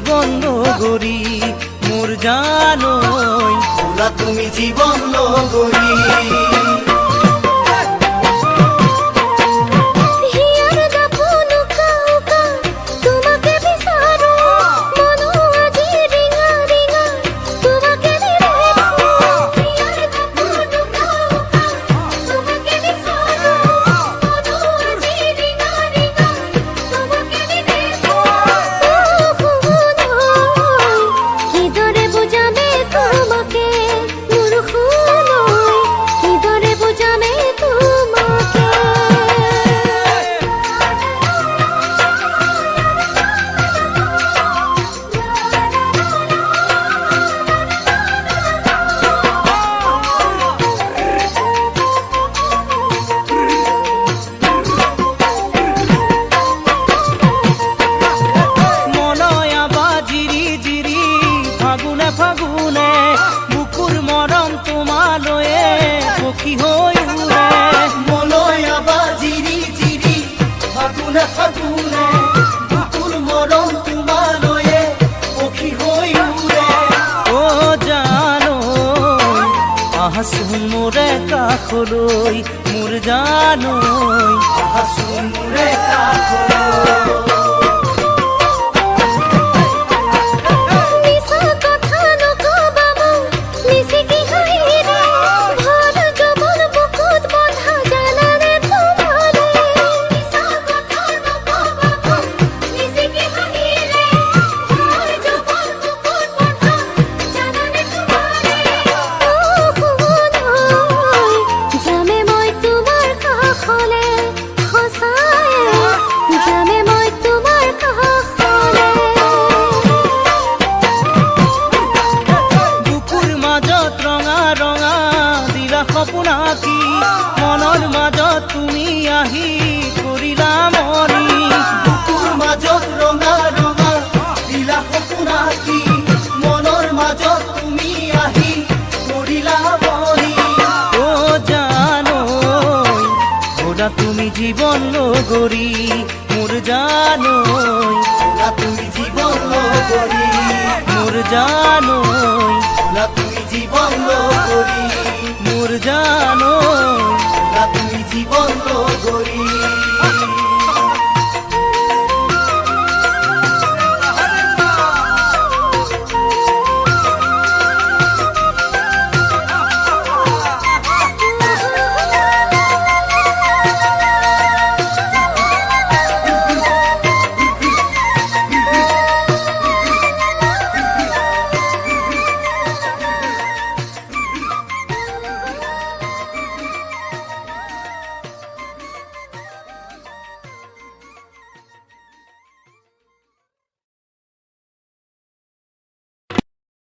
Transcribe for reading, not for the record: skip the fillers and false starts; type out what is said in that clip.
জীবন লগরি মোর জানই ভোলা তুমি জীবন লগরি ফাগুনে বুকুর মরম তোমালয়ে সখী হই উড়ে মলয় আবার জিরি জিরি ফাগুনে ফাগুনে বুকুর মরম তোমালয়ে সখী হই উড়ে ও জানো আহাসুন মোরে কাখলৈ মোর জানই আহাসুন মোরে কাখলৈ সপোন আঁকি মনৰ মাজত তুমি আহি কৰিলা মনি বুকুৰ মাজত ৰঙা ৰঙা দিলা সপোন আঁকি মনৰ মাজত তুমি আহি কৰিলা মনি ও জানই ভোলা তুমি জীবন লগৰি মোর জানই ভোলা তুমি জীবন লগৰি মোর জানই ভোলা তুমি জীবন লগৰি